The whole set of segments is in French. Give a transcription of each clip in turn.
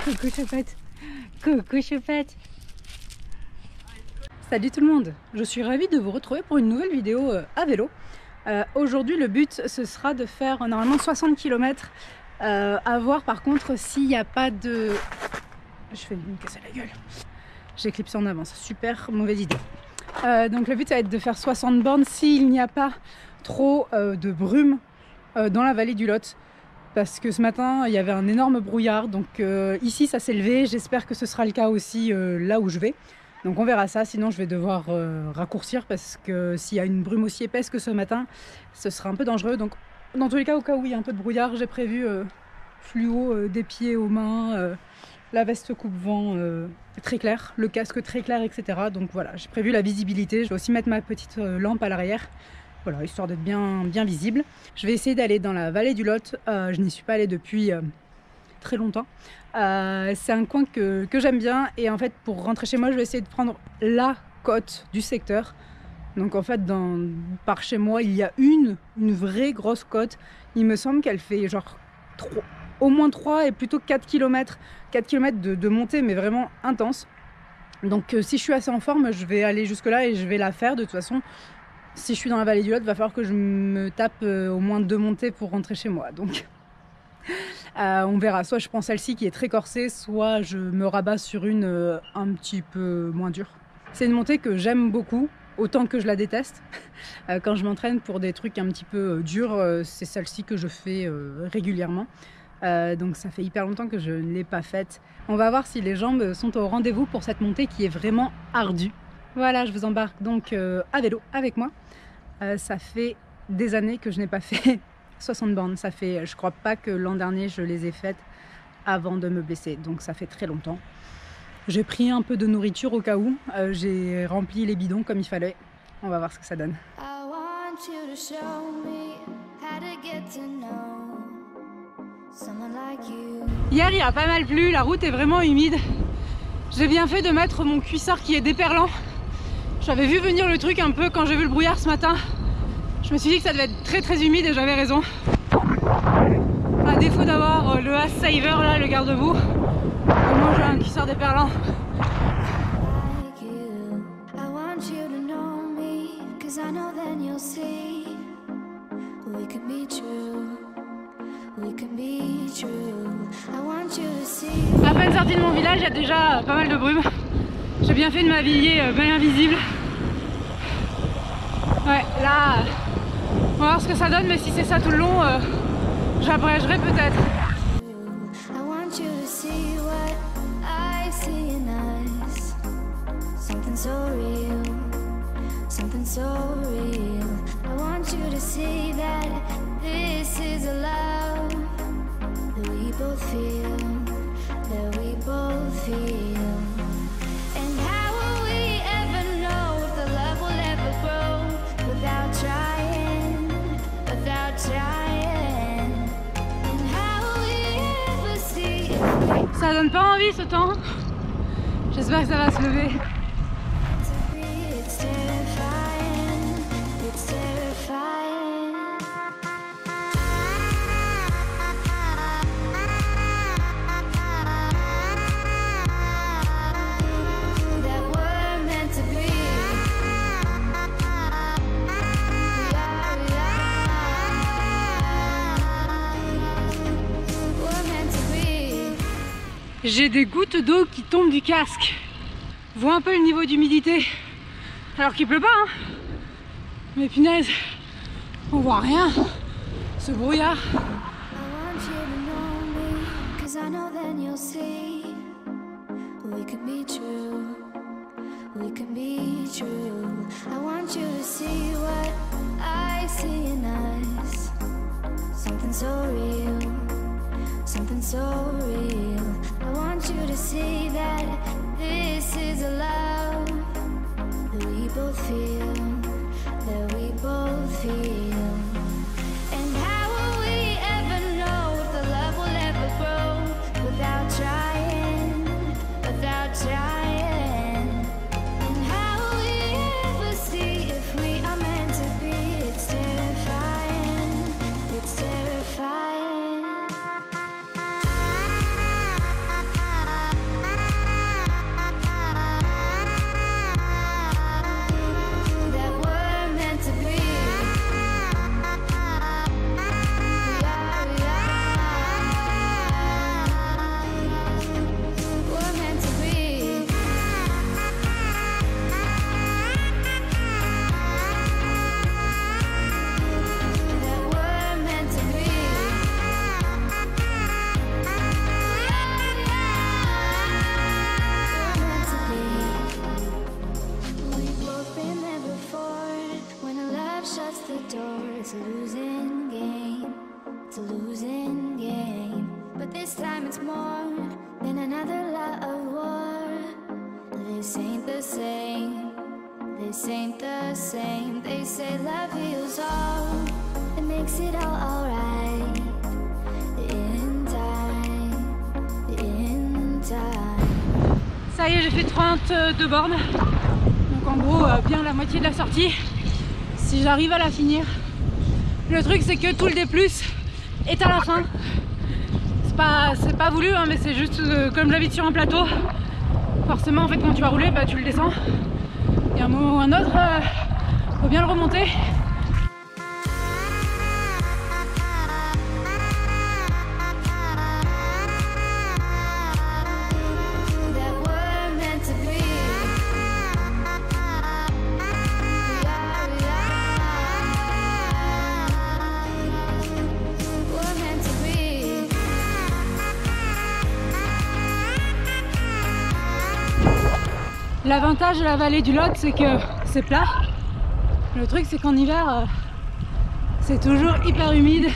Coucou Choupette. Coucou Choupette. Salut tout le monde. Je suis ravie de vous retrouver pour une nouvelle vidéo à vélo. Aujourd'hui le but ce sera de faire normalement 60 km. À voir par contre s'il n'y a pas de... Je fais me casser la gueule. J'ai clipsé en avance. Super mauvaise idée. Donc le but ça va être de faire 60 bornes s'il n'y a pas trop de brume dans la vallée du Lot. Parce que ce matin il y avait un énorme brouillard, donc ici ça s'est levé, j'espère que ce sera le cas aussi là où je vais. Donc on verra ça, sinon je vais devoir raccourcir parce que s'il y a une brume aussi épaisse que ce matin, ce sera un peu dangereux. Donc dans tous les cas, au cas où il y a un peu de brouillard, j'ai prévu fluo des pieds aux mains, la veste coupe-vent très claire, le casque très clair, etc. Donc voilà, j'ai prévu la visibilité, je vais aussi mettre ma petite lampe à l'arrière. Voilà, histoire d'être bien visible. Je vais essayer d'aller dans la vallée du Lot. Je n'y suis pas allée depuis très longtemps. C'est un coin que j'aime bien. Et en fait, pour rentrer chez moi, je vais essayer de prendre la côte du secteur. Donc en fait, par chez moi, il y a une vraie grosse côte. Il me semble qu'elle fait genre au moins 3 et plutôt 4 km. 4 km de montée, mais vraiment intense. Donc si je suis assez en forme, je vais aller jusque là et je vais la faire de toute façon. Si je suis dans la vallée du Lot, il va falloir que je me tape au moins 2 montées pour rentrer chez moi. Donc, on verra. Soit je prends celle-ci qui est très corsée, soit je me rabats sur une un petit peu moins dure. C'est une montée que j'aime beaucoup, autant que je la déteste. Quand je m'entraîne pour des trucs un petit peu durs, c'est celle-ci que je fais régulièrement. Donc ça fait hyper longtemps que je ne l'ai pas faite. On va voir si les jambes sont au rendez-vous pour cette montée qui est vraiment ardue. Voilà, je vous embarque donc à vélo avec moi. Ça fait des années que je n'ai pas fait 60 bornes. Ça fait, je crois pas que l'an dernier je les ai faites avant de me blesser. Donc ça fait très longtemps. J'ai pris un peu de nourriture au cas où. J'ai rempli les bidons comme il fallait. On va voir ce que ça donne. Hier il a pas mal plu, la route est vraiment humide. J'ai bien fait de mettre mon cuissard qui est déperlant. J'avais vu venir le truc un peu quand j'ai vu le brouillard ce matin. Je me suis dit que ça devait être très humide et j'avais raison. À défaut d'avoir le As Saver là, le garde-boue, moi j'ai un cuissard déperlant. À peine sorti de mon village, il y a déjà pas mal de brume. J'ai bien fait de m'habiller bien visible. Ouais, là, on va voir ce que ça donne, mais si c'est ça tout le long, j'abrégerai peut-être. Ça donne pas envie ce temps. J'espère que ça va se lever. J'ai des gouttes d'eau qui tombent du casque. Je vois un peu le niveau d'humidité. Alors qu'il pleut pas, hein. Mais punaise, on voit rien. Ce brouillard. Something so real. I want you to see that this is a love that we both feel, that we both feel. And how will we ever know if the love will ever grow without trying, without trying? And how will we ever see if we are meant to be? It's terrifying, it's terrifying. This ain't the same. They say love heals all. It makes it all alright. In time. Ça y est, j'ai fait 32 bornes. Donc en gros, bien la moitié de la sortie. Si j'arrive à la finir. Le truc, c'est que tout le D+ est à la fin. C'est pas voulu, hein, mais c'est juste comme j'habite sur un plateau. Forcément, en fait, quand tu vas rouler, bah, tu le descends. Et à un moment ou un autre, faut bien le remonter. L'avantage de la vallée du Lot, c'est que c'est plat. Le truc, c'est qu'en hiver, c'est toujours hyper humide.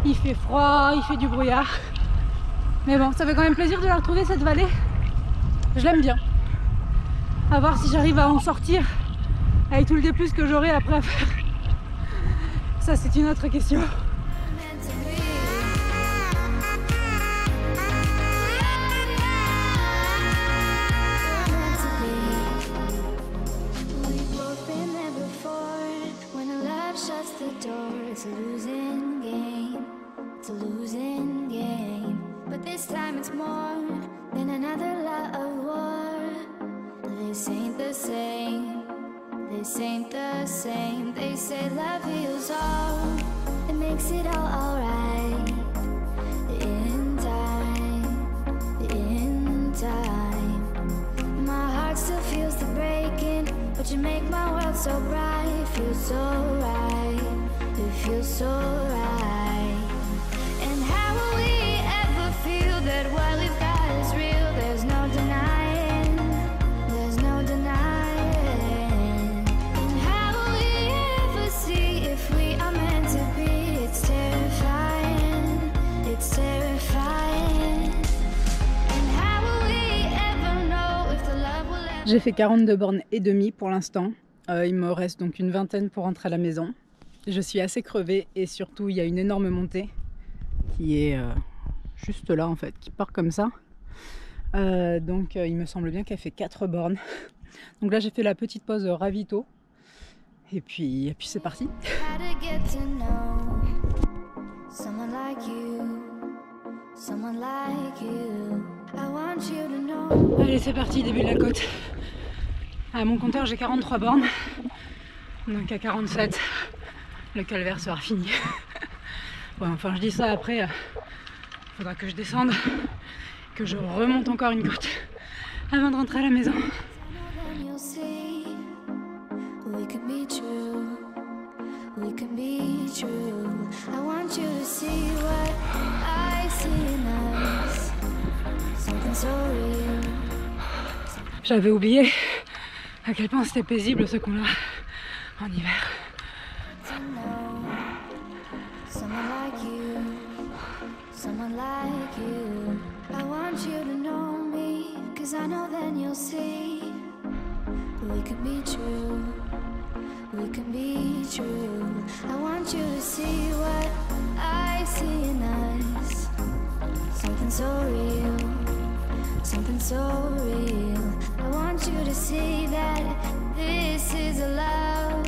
Il fait froid, il fait du brouillard. Mais bon, ça fait quand même plaisir de la retrouver, cette vallée. Je l'aime bien. À voir si j'arrive à en sortir avec tout le D+ que j'aurai après à faire. Ça, c'est une autre question. It's a losing game, it's a losing game. But this time it's more than another lot of war. This ain't the same, this ain't the same. They say love heals all, it makes it all alright. In time. My heart still feels the breaking, but you make my world so bright. It feels so right. It feels so right. And how will we ever feel that what we've got is real? There's no denying, there's no denying. And how will we ever see if we are meant to be? It's terrifying, it's terrifying. And how will we ever know if the love will ever... J'ai fait 42 bornes et demie pour l'instant. Il me reste donc une vingtaine pour rentrer à la maison. Je suis assez crevée et surtout il y a une énorme montée qui est juste là en fait, qui part comme ça. Donc il me semble bien qu'elle fait 4 bornes. Donc là j'ai fait la petite pause ravito et puis c'est parti. Allez, c'est parti, début de la côte. À mon compteur j'ai 43 bornes, donc à 47 le calvaire sera fini. Bon, enfin je dis ça, après faudra que je descende, que je remonte encore une côte avant de rentrer à la maison. J'avais oublié à quel point c'était paisible ce qu'on a en hiver. Someone like you. I want you to know me, 'cause I know then you'll see we could be true, we can be true. I want you to see what I see in us. Something so real, something so real. I want you to see that this is a love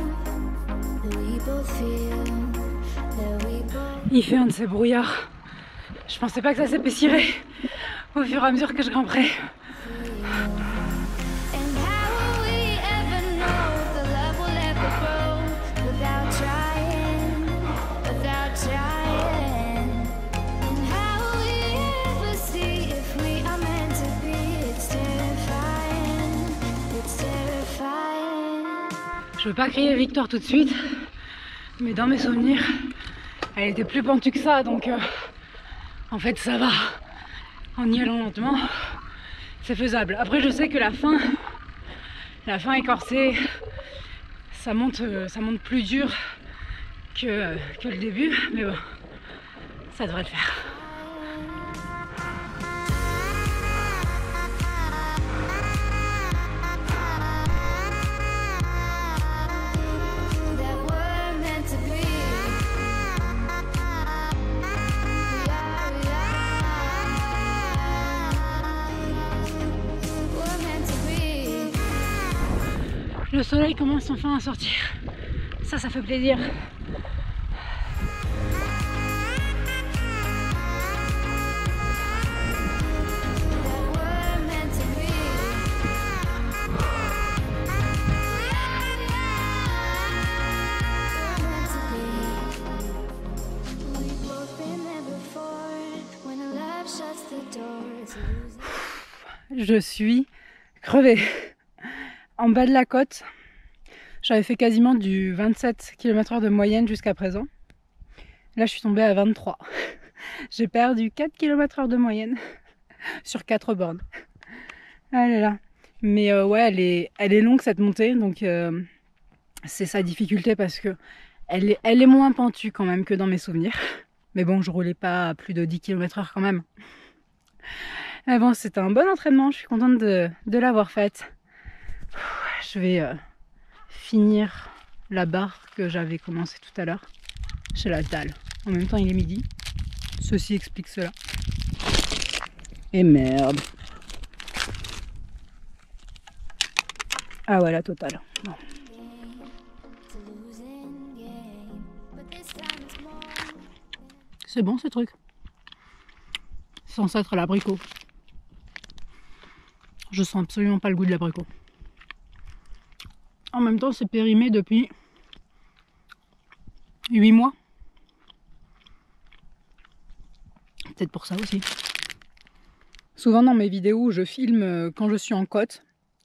that we both feel, that we both... Il fait un de ces brouillards. Je pensais pas que ça s'épaissirait au fur et à mesure que je grimperais. Je veux pas crier victoire tout de suite, mais dans mes souvenirs, elle était plus pentue que ça, donc en fait ça va. En y allant lentement, c'est faisable. Après je sais que la fin écorcée, ça monte plus dur que le début, mais bon, ça devrait le faire. Le soleil commence enfin à sortir. Ça fait plaisir. Je suis crevée. En bas de la côte, j'avais fait quasiment du 27 km/h de moyenne jusqu'à présent. Là, je suis tombée à 23. J'ai perdu 4 km/h de moyenne sur 4 bornes. Elle est là. Mais ouais, elle est longue cette montée, donc c'est sa difficulté parce que elle est moins pentue quand même que dans mes souvenirs. Mais bon, je roulais pas à plus de 10 km/h quand même. Mais bon, c'était un bon entraînement, je suis contente de l'avoir faite. Je vais finir la barre que j'avais commencé tout à l'heure chez la dalle. En même temps, il est midi. Ceci explique cela. Et merde. Ah ouais, la totale. Bon. C'est bon ce truc. C'est censé être l'abricot. Je sens absolument pas le goût de l'abricot. En même temps, c'est périmé depuis 8 mois. Peut-être pour ça aussi. Souvent dans mes vidéos, je filme quand je suis en côte.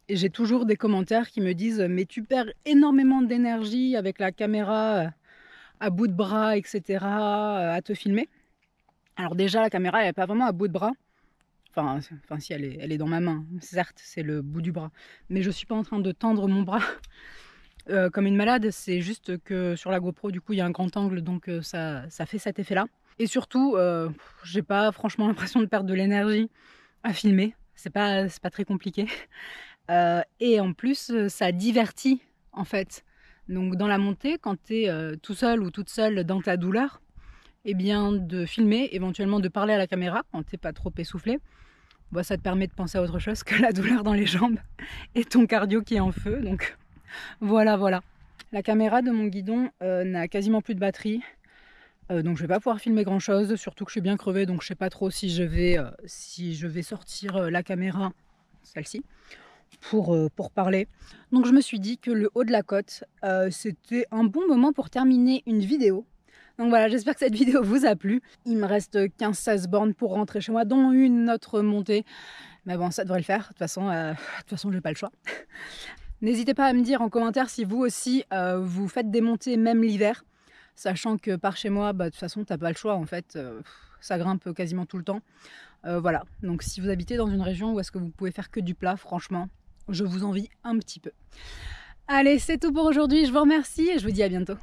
Et j'ai toujours des commentaires qui me disent « Mais tu perds énormément d'énergie avec la caméra à bout de bras, etc. à te filmer. » Alors déjà, la caméra, elle n'est pas vraiment à bout de bras. Enfin si, elle est dans ma main. Certes, c'est le bout du bras. Mais je ne suis pas en train de tendre mon bras comme une malade. C'est juste que sur la GoPro, du coup, il y a un grand angle. Donc ça fait cet effet-là. Et surtout, j'ai pas franchement l'impression de perdre de l'énergie à filmer. C'est pas très compliqué. Et en plus, ça divertit, en fait. Donc dans la montée, quand tu es tout seul ou toute seule dans ta douleur, eh bien de filmer, éventuellement de parler à la caméra quand t'es pas trop essoufflé, bah, ça te permet de penser à autre chose que la douleur dans les jambes et ton cardio qui est en feu. Donc voilà. La caméra de mon guidon n'a quasiment plus de batterie, donc je vais pas pouvoir filmer grand chose, surtout que je suis bien crevée, donc je sais pas trop si je vais sortir la caméra, celle-ci, pour parler. Donc je me suis dit que le haut de la côte, c'était un bon moment pour terminer une vidéo. Donc voilà, j'espère que cette vidéo vous a plu. Il me reste 15-16 bornes pour rentrer chez moi, dont une autre montée. Mais bon, ça devrait le faire. De toute façon, j'ai pas le choix. N'hésitez pas à me dire en commentaire si vous aussi, vous faites des montées même l'hiver. Sachant que par chez moi, de toute façon, t'as pas le choix en fait. Ça grimpe quasiment tout le temps. Voilà, donc si vous habitez dans une région où est-ce que vous pouvez faire que du plat, franchement, je vous envie un petit peu. Allez, c'est tout pour aujourd'hui. Je vous remercie et je vous dis à bientôt.